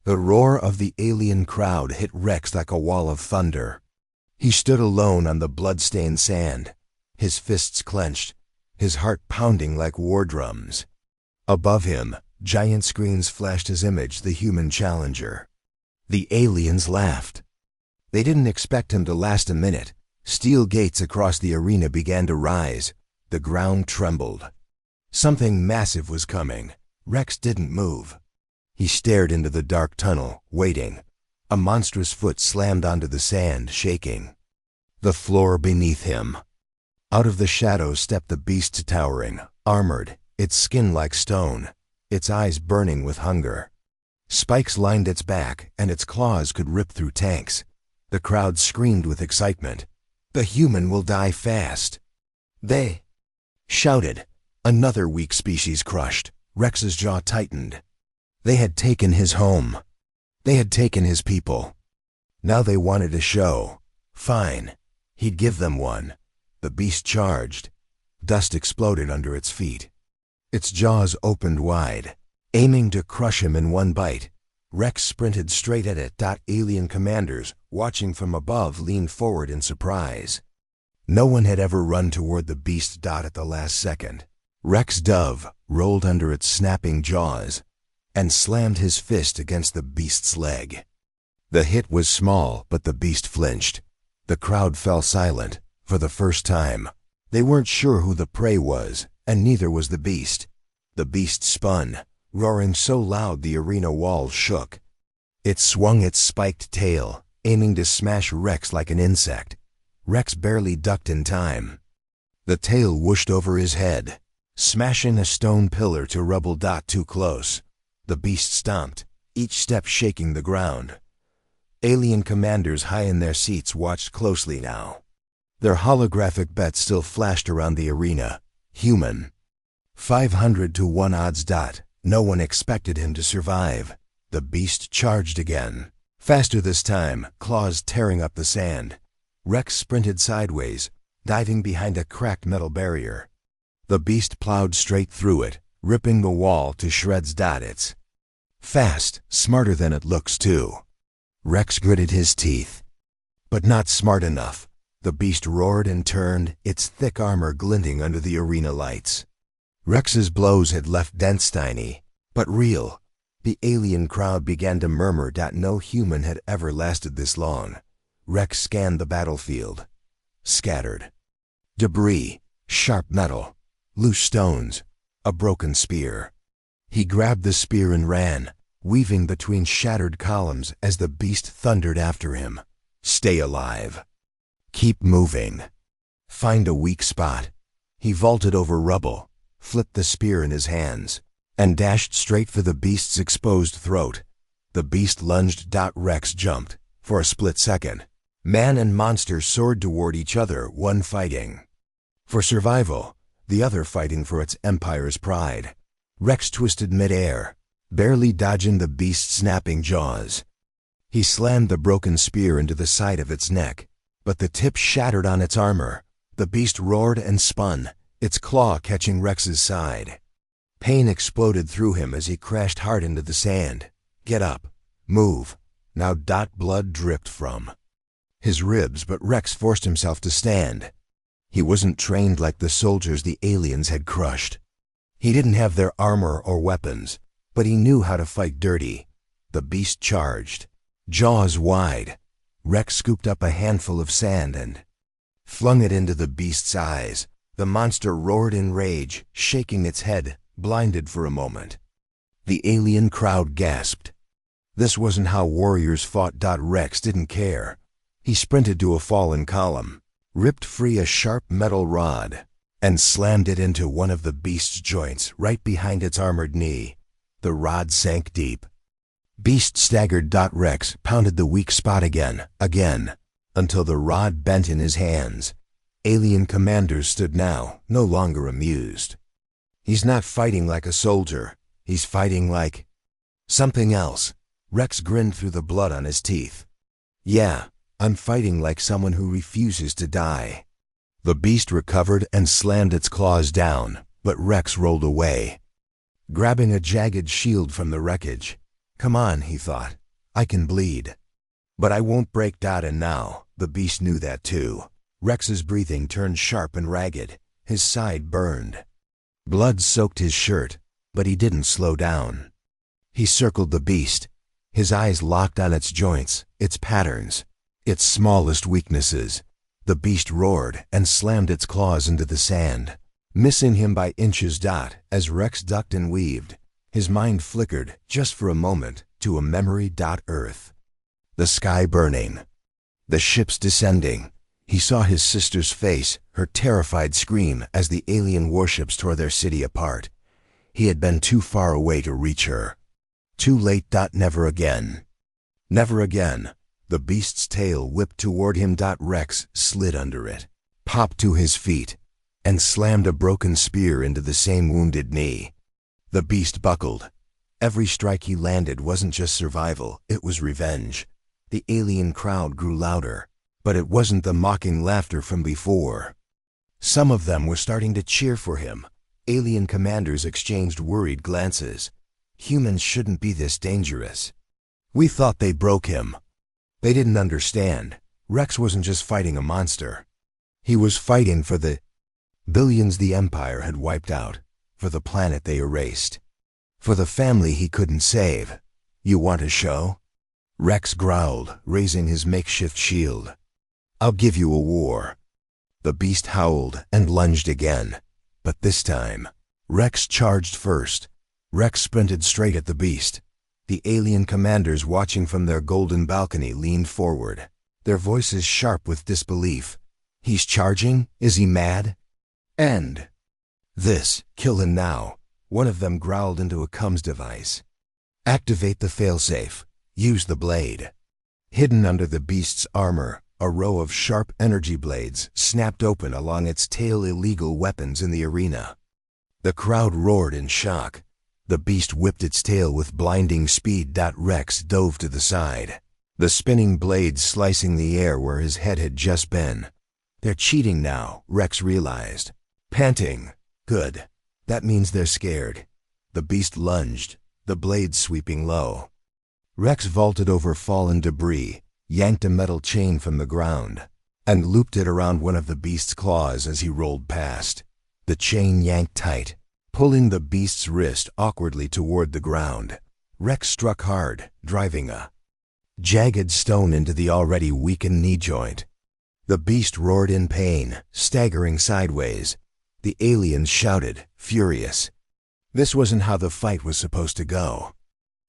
The roar of the alien crowd hit Rex like a wall of thunder. He stood alone on the blood-stained sand, his fists clenched, his heart pounding like war drums. Above him, giant screens flashed his image, the human challenger. The aliens laughed. They didn't expect him to last a minute. Steel gates across the arena began to rise. The ground trembled. Something massive was coming. Rex didn't move. He stared into the dark tunnel, waiting. A monstrous foot slammed onto the sand, shaking. The floor beneath him. Out of the shadows stepped the beast, towering, armored, its skin like stone, its eyes burning with hunger. Spikes lined its back, and its claws could rip through tanks. The crowd screamed with excitement. The human will die fast. They shouted. Another weak species crushed. Rex's jaw tightened. They had taken his home. They had taken his people. Now they wanted a show. Fine. He'd give them one. The beast charged. Dust exploded under its feet. Its jaws opened wide, aiming to crush him in one bite. Rex sprinted straight at it. Alien commanders, watching from above, leaned forward in surprise. No one had ever run toward the beast. At the last second, Rex Dove rolled under its snapping jaws and slammed his fist against the beast's leg. The hit was small, but the beast flinched. The crowd fell silent. For the first time, they weren't sure who the prey was, and neither was the beast. The beast spun, roaring so loud the arena walls shook. It swung its spiked tail, aiming to smash Rex like an insect. Rex barely ducked in time. The tail whooshed over his head, smashing a stone pillar to rubble. Too close. The beast stomped, each step shaking the ground. Alien commanders high in their seats watched closely now. Their holographic bets still flashed around the arena. Human. 500 to 1 odds. No one expected him to survive. The beast charged again. Faster this time, claws tearing up the sand. Rex sprinted sideways, diving behind a cracked metal barrier. The beast plowed straight through it, ripping the wall to shreds. It's fast, smarter than it looks too. Rex gritted his teeth. But not smart enough. The beast roared and turned, its thick armor glinting under the arena lights. Rex's blows had left dents tiny, but real. The alien crowd began to murmur. No human had ever lasted this long. Rex scanned the battlefield. Scattered. Debris, sharp metal, loose stones, a broken spear. He grabbed the spear and ran, weaving between shattered columns as the beast thundered after him. Stay alive. Keep moving. Find a weak spot. He vaulted over rubble, flipped the spear in his hands, and dashed straight for the beast's exposed throat. The beast lunged. Rex jumped. For a split second, man and monster soared toward each other, one fighting for survival, the other fighting for its empire's pride. Rex twisted midair, barely dodging the beast's snapping jaws. He slammed the broken spear into the side of its neck, but the tip shattered on its armor. The beast roared and spun, its claw catching Rex's side. Pain exploded through him as he crashed hard into the sand. Get up. Move. Now. Blood dripped from his ribs, but Rex forced himself to stand. He wasn't trained like the soldiers the aliens had crushed. He didn't have their armor or weapons, but he knew how to fight dirty. The beast charged, jaws wide. Rex scooped up a handful of sand and flung it into the beast's eyes. The monster roared in rage, shaking its head, blinded for a moment. The alien crowd gasped. This wasn't how warriors fought. Rex didn't care. He sprinted to a fallen column, ripped free a sharp metal rod, and slammed it into one of the beast's joints right behind its armored knee. The rod sank deep. Beast staggered. Rex pounded the weak spot again, until the rod bent in his hands. Alien commanders stood now, no longer amused. He's not fighting like a soldier. He's fighting like something else. Rex grinned through the blood on his teeth. Yeah, I'm fighting like someone who refuses to die. The beast recovered and slammed its claws down, but Rex rolled away, grabbing a jagged shield from the wreckage. Come on, he thought. I can bleed. But I won't break Dada now. The beast knew that too. Rex's breathing turned sharp and ragged. His side burned. Blood soaked his shirt, but he didn't slow down. He circled the beast, his eyes locked on its joints, its patterns, its smallest weaknesses. The beast roared and slammed its claws into the sand, missing him by inches. As Rex ducked and weaved, his mind flickered, just for a moment, to a memory. Earth. The sky burning. The ships descending. He saw his sister's face, her terrified scream as the alien warships tore their city apart. He had been too far away to reach her. Too late. Never again. Never again. The beast's tail whipped toward him. Rex slid under it, popped to his feet, and slammed a broken spear into the same wounded knee. The beast buckled. Every strike he landed wasn't just survival, it was revenge. The alien crowd grew louder, but it wasn't the mocking laughter from before. Some of them were starting to cheer for him. Alien commanders exchanged worried glances. Humans shouldn't be this dangerous. We thought they broke him. They didn't understand. Rex wasn't just fighting a monster. He was fighting for the billions the Empire had wiped out, for the planet they erased, for the family he couldn't save. You want a show? Rex growled, raising his makeshift shield. I'll give you a war. The beast howled and lunged again, but this time, Rex charged first. Rex sprinted straight at the beast. The alien commanders watching from their golden balcony leaned forward, their voices sharp with disbelief. He's charging? Is he mad? End this. Kill him now. One of them growled into a comms device. Activate the failsafe. Use the blade. Hidden under the beast's armor, a row of sharp energy blades snapped open along its tail. Illegal weapons in the arena. The crowd roared in shock. The beast whipped its tail with blinding speed. Rex dove to the side, the spinning blades slicing the air where his head had just been. They're cheating now, Rex realized. Panting. Good. That means they're scared. The beast lunged, the blades sweeping low. Rex vaulted over fallen debris, yanked a metal chain from the ground, and looped it around one of the beast's claws as he rolled past. The chain yanked tight, pulling the beast's wrist awkwardly toward the ground. Rex struck hard, driving a jagged stone into the already weakened knee joint. The beast roared in pain, staggering sideways. The aliens shouted, furious. This wasn't how the fight was supposed to go.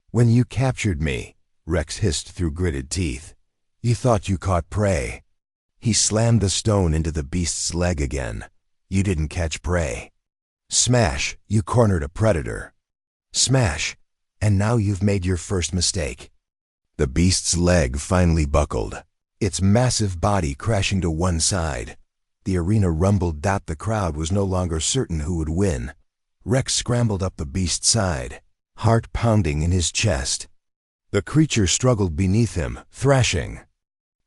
When you captured me, Rex hissed through gritted teeth, you thought you caught prey. He slammed the stone into the beast's leg again. You didn't catch prey. Smash, you cornered a predator. Smash, and now you've made your first mistake. The beast's leg finally buckled, its massive body crashing to one side. The arena rumbled. The crowd was no longer certain who would win. Rex scrambled up the beast's side, heart pounding in his chest. The creature struggled beneath him, thrashing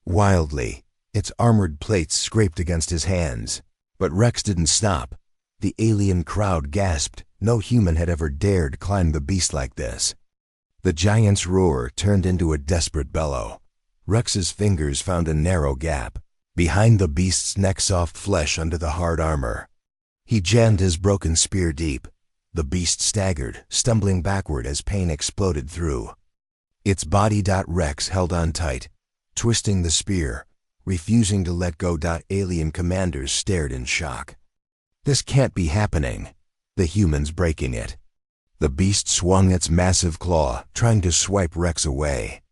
wildly. Its armored plates scraped against his hands. But Rex didn't stop. The alien crowd gasped. No human had ever dared climb the beast like this. The giant's roar turned into a desperate bellow. Rex's fingers found a narrow gap behind the beast's neck-soft flesh under the hard armor. He jammed his broken spear deep. The beast staggered, stumbling backward as pain exploded through its body. Rex held on tight, twisting the spear, refusing to let go. Alien commanders stared in shock. This can't be happening. The humans breaking it. The beast swung its massive claw, trying to swipe Rex away.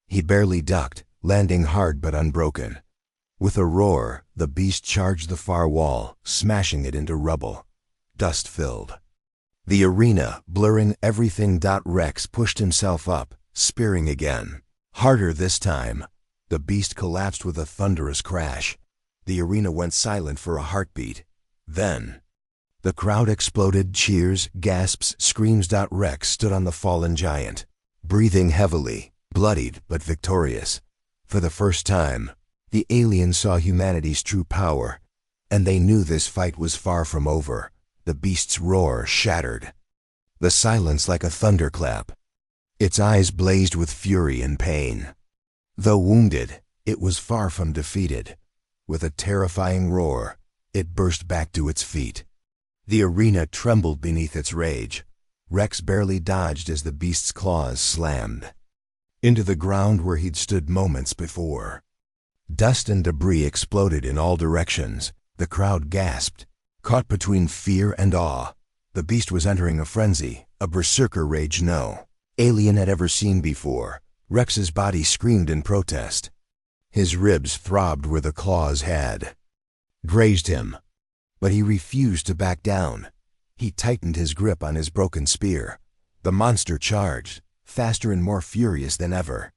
He barely ducked, landing hard but unbroken. With a roar, the beast charged the far wall, smashing it into rubble. Dust filled the arena, blurring everything. Rex pushed himself up, spearing again. Harder this time. The beast collapsed with a thunderous crash. The arena went silent for a heartbeat. Then, the crowd exploded. Cheers, gasps, screams. Rex stood on the fallen giant, breathing heavily, bloodied but victorious. For the first time, the aliens saw humanity's true power, and they knew this fight was far from over. The beast's roar shattered the silence like a thunderclap. Its eyes blazed with fury and pain. Though wounded, it was far from defeated. With a terrifying roar, it burst back to its feet. The arena trembled beneath its rage. Rex barely dodged as the beast's claws slammed into the ground where he'd stood moments before. Dust and debris exploded in all directions. The crowd gasped, caught between fear and awe. The beast was entering a frenzy, a berserker rage no alien had ever seen before. Rex's body screamed in protest. His ribs throbbed where the claws had grazed him. But he refused to back down. He tightened his grip on his broken spear. The monster charged, faster and more furious than ever.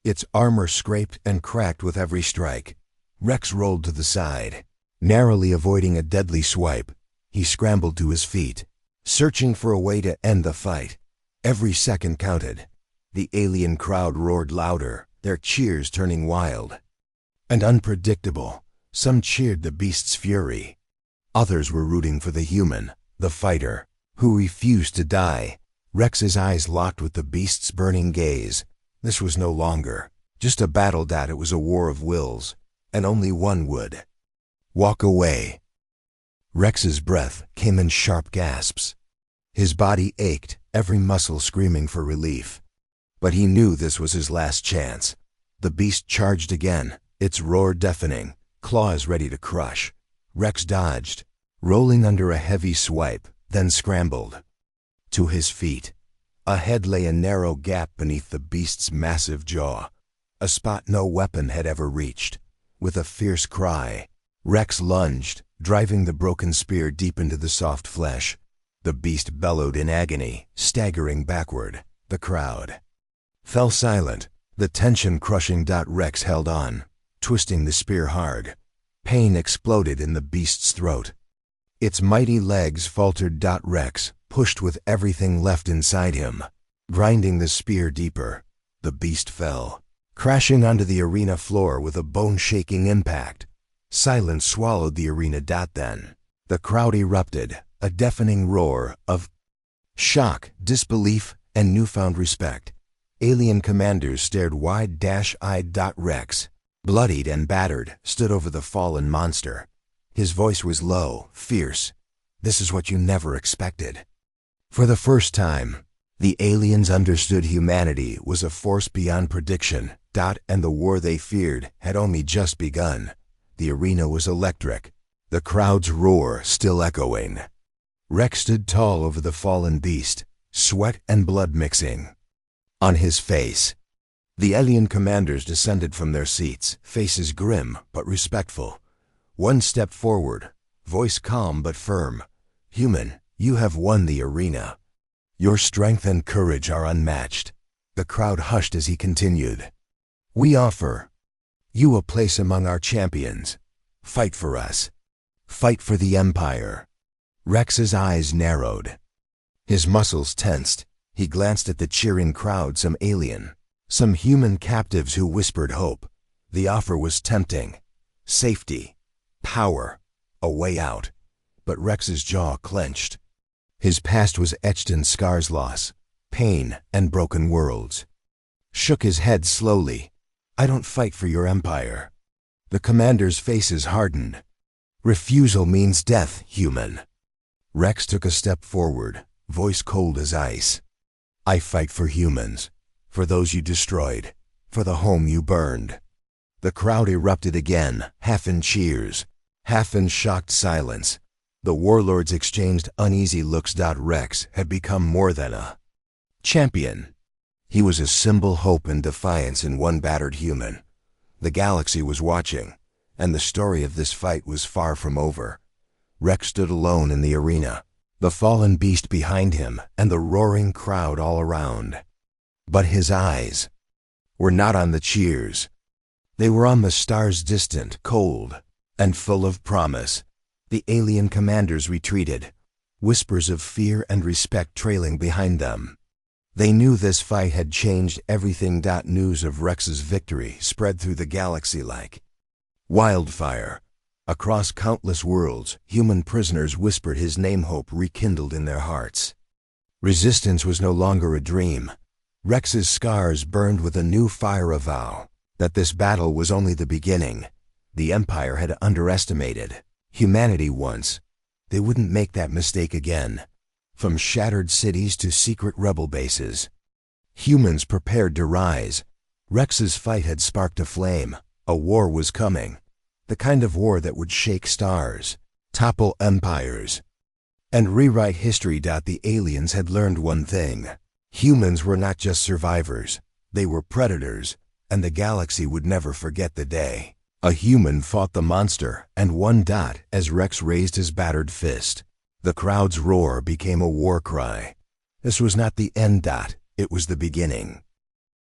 Its armor scraped and cracked with every strike. Rex rolled to the side, narrowly avoiding a deadly swipe. He scrambled to his feet, searching for a way to end the fight. Every second counted. The alien crowd roared louder, their cheers turning wild and unpredictable. Some cheered the beast's fury. Others were rooting for the human, the fighter, who refused to die. Rex's eyes locked with the beast's burning gaze. This was no longer just a battle, it was a war of wills, and only one would walk away. Rex's breath came in sharp gasps. His body ached, every muscle screaming for relief. But he knew this was his last chance. The beast charged again, its roar deafening, claws ready to crush. Rex dodged, rolling under a heavy swipe, then scrambled to his feet. Ahead lay a narrow gap beneath the beast's massive jaw, a spot no weapon had ever reached. With a fierce cry, Rex lunged, driving the broken spear deep into the soft flesh. The beast bellowed in agony, staggering backward. The crowd fell silent, the tension crushing. Rex held on, twisting the spear hard. Pain exploded in the beast's throat. Its mighty legs faltered. Rex pushed with everything left inside him, grinding the spear deeper. The beast fell, crashing onto the arena floor with a bone-shaking impact. Silence swallowed the arena. Then the crowd erupted, a deafening roar of shock, disbelief, and newfound respect. Alien commanders stared wide-eyed. Rex, bloodied and battered, stood over the fallen monster. His voice was low, fierce. This is what you never expected. For the first time, the aliens understood humanity was a force beyond prediction. And the war they feared had only just begun. The arena was electric, the crowd's roar still echoing. Rex stood tall over the fallen beast, sweat and blood mixing on his face. The alien commanders descended from their seats, faces grim but respectful. One step forward, voice calm but firm. "Human, you have won the arena. Your strength and courage are unmatched." The crowd hushed as he continued. "We offer you a place among our champions. Fight for us. Fight for the Empire." Rex's eyes narrowed. His muscles tensed. He glanced at the cheering crowd, some alien, some human captives who whispered hope. The offer was tempting. Safety, power, a way out. But Rex's jaw clenched. His past was etched in scars, loss, pain, and broken worlds. Shook his head slowly. "I don't fight for your empire." The commanders' faces hardened. "Refusal means death, human." Rex took a step forward, voice cold as ice. "I fight for humans, for those you destroyed, for the home you burned." The crowd erupted again, half in cheers, half in shocked silence. The warlords exchanged uneasy looks. Rex had become more than a champion. He was a symbol, hope, and defiance in one battered human. The galaxy was watching, and the story of this fight was far from over. Rex stood alone in the arena, the fallen beast behind him and the roaring crowd all around. But his eyes were not on the cheers. They were on the stars, distant, cold, and full of promise. The alien commanders retreated, whispers of fear and respect trailing behind them. They knew this fight had changed everything. News of Rex's victory spread through the galaxy like wildfire. Across countless worlds, human prisoners whispered his name. Hope rekindled in their hearts. Resistance was no longer a dream. Rex's scars burned with a new fire avow that this battle was only the beginning. The Empire had underestimated humanity once. They wouldn't make that mistake again. From shattered cities to secret rebel bases, humans prepared to rise. Rex's fight had sparked a flame. A war was coming. The kind of war that would shake stars, topple empires, and rewrite history. The aliens had learned one thing. Humans were not just survivors. They were predators, and the galaxy would never forget the day a human fought the monster and won. As Rex raised his battered fist, the crowd's roar became a war cry. This was not the end. It was the beginning.